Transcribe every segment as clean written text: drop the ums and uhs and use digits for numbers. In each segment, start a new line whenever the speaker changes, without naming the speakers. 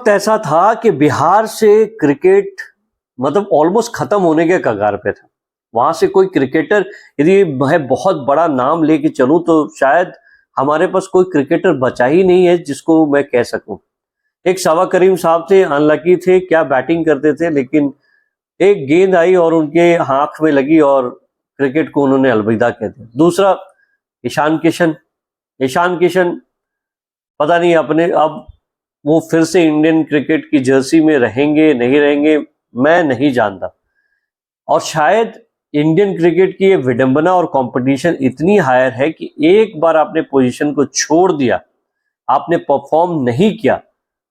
वक्त ऐसा था कि बिहार से क्रिकेट मतलब ऑलमोस्ट खत्म होने के कगार पे था। वहां से कोई क्रिकेटर यदि मैं बहुत बड़ा नाम लेके चलूं तो शायद हमारे पास कोई क्रिकेटर बचा ही नहीं है जिसको मैं कह सकूं। एक शवा करीम साहब थे, अनलकी थे, क्या बैटिंग करते थे, लेकिन एक गेंद आई और उनके आंख में लगी और क्रिकेट को उन्होंने अलविदा कह दिया। दूसरा ईशान किशन। ईशान किशन पता नहीं अपने अब वो फिर से इंडियन क्रिकेट की जर्सी में रहेंगे नहीं रहेंगे, मैं नहीं जानता। और शायद इंडियन क्रिकेट की ये विडंबना और कंपटीशन इतनी हायर है कि एक बार आपने पोजीशन को छोड़ दिया, आपने परफॉर्म नहीं किया,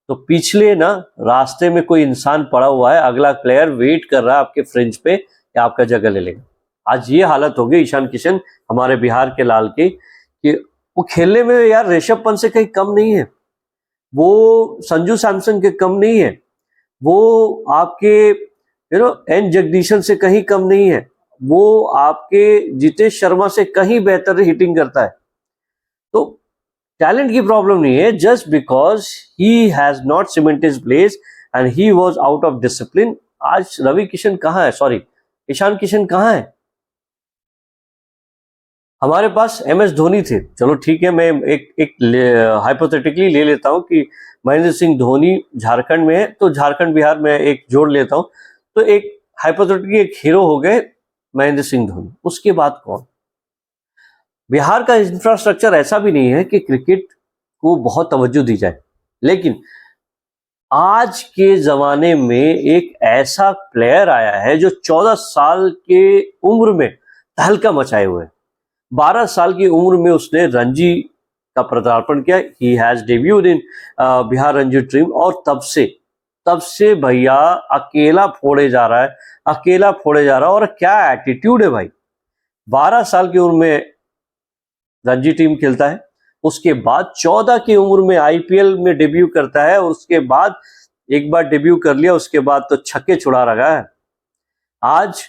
तो पिछले ना रास्ते में कोई इंसान पड़ा हुआ है, अगला प्लेयर वेट कर रहा है आपके फ्रिंज पे या आपका जगह ले लेगा। आज ये हालत हो गई ईशान किशन हमारे बिहार के लाल की कि वो खेलने में यार ऋषभ पंत से कहीं कम नहीं है, वो संजू सैमसन के कम नहीं है, वो आपके एन जगदीशन से कहीं कम नहीं है, वो आपके जितेश शर्मा से कहीं बेहतर हिटिंग करता है। तो टैलेंट की प्रॉब्लम नहीं है, just because he has not cemented his place and he was out of discipline. आज रवि किशन कहाँ है, सॉरी ईशान किशन कहाँ है? हमारे पास एमएस धोनी थे, चलो ठीक है, मैं एक हाइपोथेटिकली ले लेता हूं कि महेंद्र सिंह धोनी झारखंड में है, तो झारखंड बिहार में एक जोड़ लेता हूं, तो एक हाइपोथेटिकली एक हीरो हो गए महेंद्र सिंह धोनी। उसके बाद कौन? बिहार का इंफ्रास्ट्रक्चर ऐसा भी नहीं है कि क्रिकेट को बहुत तवज्जो दी जाए, लेकिन आज के जमाने में एक ऐसा प्लेयर आया है जो 14 साल के उम्र में तहलका मचाए हुए है। 12 साल की उम्र में उसने रणजी का पदार्पण किया, he has debuted in Bihar Ranji team, और तब से भैया अकेला फोड़े जा रहा है, अकेला फोड़े जा रहा है। और क्या एटीट्यूड है भाई, 12 साल की उम्र में रणजी टीम खेलता है, उसके बाद 14 की उम्र में आईपीएल में डेब्यू करता है, और उसके बाद एक बार डेब्यू कर लिया उसके बाद तो छक्के छुड़ा रहा है। आज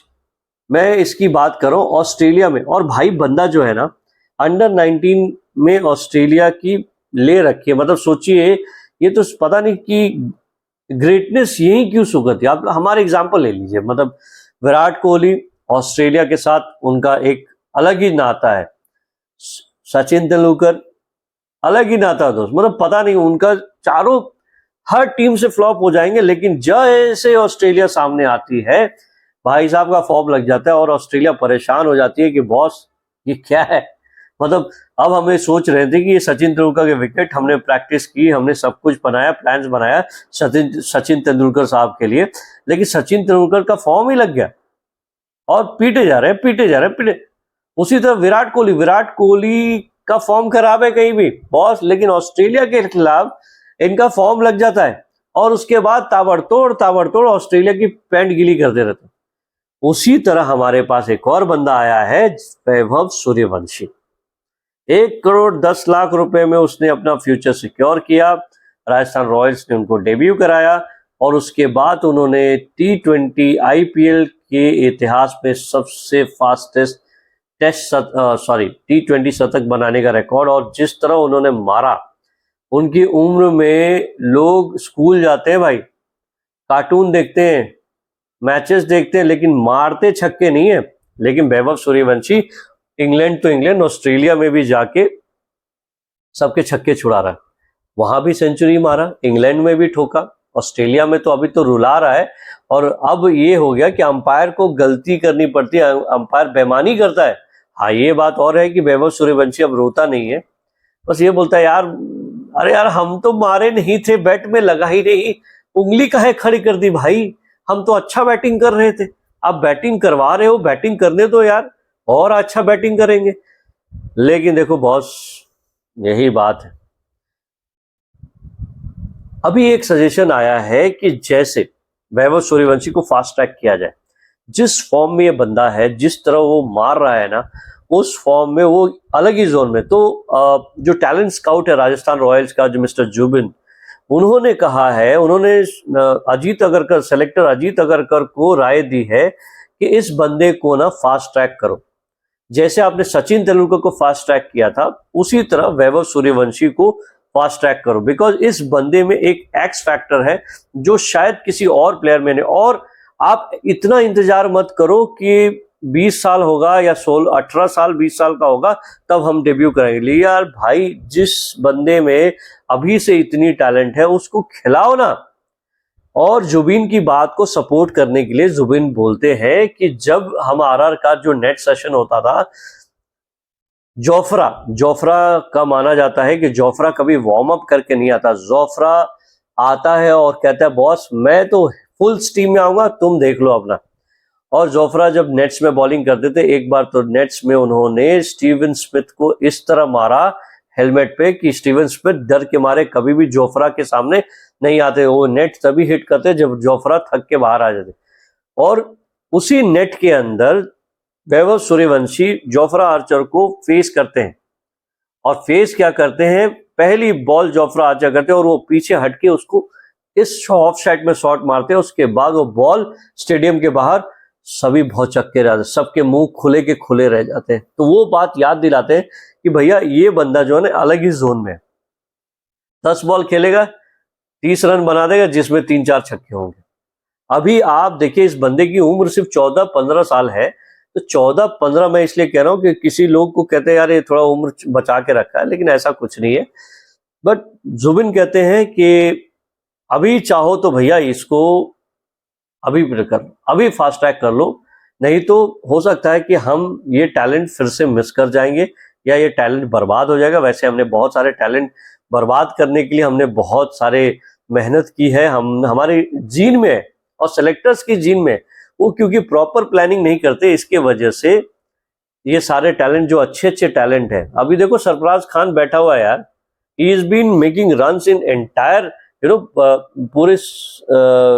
मैं इसकी बात करूं ऑस्ट्रेलिया में, और भाई बंदा जो है ना अंडर 19 में ऑस्ट्रेलिया की ले रखी है। मतलब सोचिए, ये तो पता नहीं कि ग्रेटनेस यही क्यों सुगत है। आप हमारे एग्जाम्पल ले लीजिए, मतलब विराट कोहली, ऑस्ट्रेलिया के साथ उनका एक अलग ही नाता है। सचिन तेंदुलकर अलग ही नाता दोस्त, मतलब पता नहीं उनका चारों हर टीम से फ्लॉप हो जाएंगे, लेकिन जैसे ऑस्ट्रेलिया सामने आती है भाई साहब का फॉर्म लग जाता है और ऑस्ट्रेलिया परेशान हो जाती है कि बॉस ये क्या है। मतलब अब हमें सोच रहे थे कि ये सचिन तेंदुलकर के विकेट, हमने प्रैक्टिस की, हमने सब कुछ बनाया, प्लान्स बनाया सचिन तेंदुलकर साहब के लिए, लेकिन सचिन तेंदुलकर का फॉर्म ही लग गया और पीटे जा रहे हैं। उसी तरह विराट कोहली का फॉर्म खराब है कहीं भी बॉस, लेकिन ऑस्ट्रेलिया के खिलाफ इनका फॉर्म लग जाता है और उसके बाद ताबड़तोड़ ऑस्ट्रेलिया की पैंट गीली कर दे रहते। उसी तरह हमारे पास एक और बंदा आया है, वैभव सूर्यवंशी। 1 करोड़ 10 लाख रुपए में उसने अपना फ्यूचर सिक्योर किया, राजस्थान रॉयल्स ने उनको डेब्यू कराया, और उसके बाद उन्होंने T20 आईपीएल के इतिहास में सबसे फास्टेस्ट T20 शतक बनाने का रिकॉर्ड। और जिस तरह उन्होंने मारा, उनकी उम्र में लोग स्कूल जाते हैं भाई, कार्टून देखते हैं, मैचेस देखते हैं, लेकिन मारते छक्के नहीं है। लेकिन वैभव सूर्यवंशी इंग्लैंड ऑस्ट्रेलिया में भी जाके सबके छक्के छुड़ा रहा है। वहां भी सेंचुरी मारा, इंग्लैंड में भी ठोका, ऑस्ट्रेलिया में तो अभी तो रुला रहा है। और अब ये हो गया कि अंपायर को गलती करनी पड़ती है, अंपायर बेईमानी करता है। हाँ, ये बात और है कि वैभव सूर्यवंशी अब रोता नहीं है, बस ये बोलता है यार अरे यार हम तो मारे नहीं थे, बैट में लगा ही नहीं, उंगली काहे खड़ी कर दी भाई, हम तो अच्छा बैटिंग कर रहे थे, आप बैटिंग करवा रहे हो, बैटिंग करने दो यार, और अच्छा बैटिंग करेंगे। लेकिन देखो बॉस, यही बात है। अभी एक सजेशन आया है कि जैसे वैभव सूर्यवंशी को फास्ट ट्रैक किया जाए, जिस फॉर्म में ये बंदा है, जिस तरह वो मार रहा है ना, उस फॉर्म में वो अलग ही जोन में। तो जो टैलेंट स्काउट है राजस्थान रॉयल्स का, जो मिस्टर जुबिन, उन्होंने कहा है, उन्होंने सेलेक्टर अजीत अगरकर को राय दी है कि इस बंदे को ना फास्ट ट्रैक करो। जैसे आपने सचिन तेंदुलकर को फास्ट ट्रैक किया था, उसी तरह वैभव सूर्यवंशी को फास्ट ट्रैक करो, बिकॉज इस बंदे में एक एक्स फैक्टर है जो शायद किसी और प्लेयर में नहीं। और आप इतना इंतजार मत करो कि 20 साल होगा या 16 18 साल 20 साल का होगा तब हम डेब्यू करेंगे। यार भाई, जिस बंदे में अभी से इतनी टैलेंट है उसको खिलाओ ना। और जुबिन की बात को सपोर्ट करने के लिए जुबिन बोलते हैं कि जब हम आरआर का जो नेट सेशन होता था, जोफ्रा का माना जाता है कि जोफ्रा कभी वार्म अप करके नहीं आता। जोफ्रा आता है और कहता है बॉस मैं तो फुल स्टीम में आऊंगा, तुम देख लो अपना। और जोफ्रा जब नेट्स में बॉलिंग करते थे, एक बार तो नेट्स में उन्होंने स्टीवन स्मिथ को इस तरह मारा हेलमेट पे कि स्टीवन स्मिथ डर के मारे कभी भी जोफ्रा के सामने नहीं आते। वो नेट तभी हिट करते जब जोफ्रा थक के बाहर आ जाते। और उसी नेट के अंदर वैभव सूर्यवंशी जोफ्रा आर्चर को फेस करते हैं। और फेस क्या करते हैं, पहली बॉल जोफ्रा आर्चर करते हैं और वो पीछे हटके उसको इस ऑफ साइड में शॉट मारते हैं। उसके बाद वो बॉल स्टेडियम के बाहर सभी बहुत चक्के रहते, सबके मुंह खुले के खुले रह जाते हैं। तो वो बात याद दिलाते हैं कि भैया ये बंदा जो है ना अलग ही जोन में है। 10 बॉल खेलेगा, 30 रन बना देगा जिसमें 3-4 छक्के होंगे। अभी आप देखिए इस बंदे की उम्र सिर्फ 14-15 साल है। तो 14-15 मैं इसलिए कह रहा हूं कि किसी लोग को कहते हैं यार ये थोड़ा उम्र बचा के रखा है, लेकिन ऐसा कुछ नहीं है। बट जुबिन कहते हैं कि अभी चाहो तो भैया इसको अभी फास्ट ट्रैक कर लो, नहीं तो हो सकता है कि हम ये टैलेंट फिर से मिस कर जाएंगे या ये टैलेंट बर्बाद हो जाएगा। वैसे हमने बहुत सारे टैलेंट बर्बाद करने के लिए हमने बहुत सारे मेहनत की है, हमारे जीन में है। और सेलेक्टर्स की जीन में वो क्योंकि प्रॉपर प्लानिंग नहीं करते, इसके वजह से ये सारे टैलेंट जो अच्छे अच्छे टैलेंट है। अभी देखो सरफराज खान बैठा हुआ है यार, he is been making runs in entire पूरे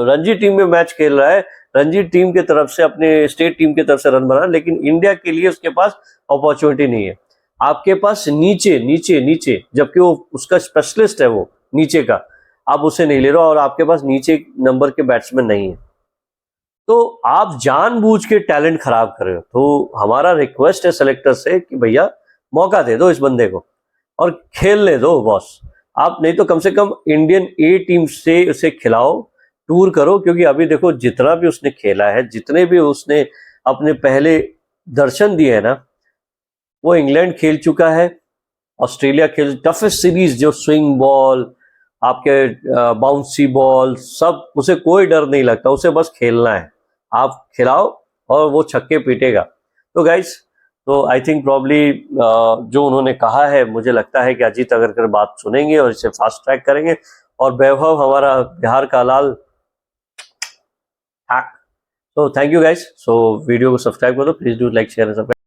रणजी टीम में मैच खेल रहा है, रणजी टीम के तरफ से अपने स्टेट टीम की तरफ से रन बना, लेकिन इंडिया के लिए उसके पास अपॉर्चुनिटी नहीं है। आपके पास नीचे नीचे नीचे, जबकि वो उसका स्पेशलिस्ट है वो नीचे का, आप उसे नहीं ले रहे हो और आपके पास नीचे नंबर के बैट्समैन नहीं है, तो आप जानबूझ के टैलेंट खराब कर रहे हो। तो हमारा रिक्वेस्ट है सेलेक्टर से कि भैया मौका दे दो इस बंदे को और खेलने दो बॉस। आप नहीं तो कम से कम इंडियन ए टीम से उसे खिलाओ, टूर करो, क्योंकि अभी देखो जितना भी उसने खेला है, जितने भी उसने अपने पहले दर्शन दिए है ना, वो इंग्लैंड खेल चुका है, ऑस्ट्रेलिया खेल, टफेस्ट सीरीज जो स्विंग बॉल, आपके बाउंसी बॉल, सब, उसे कोई डर नहीं लगता, उसे बस खेलना है। आप खिलाओ और वो छक्के पीटेगा। तो गाइस, तो आई थिंक प्रॉब्ली जो उन्होंने कहा है, मुझे लगता है कि अजीत अगरकर बात सुनेंगे और इसे फास्ट ट्रैक करेंगे। और वैभव हमारा बिहार का लाल, तो thank you guys. So video को सब्सक्राइब करो, please do like share and subscribe.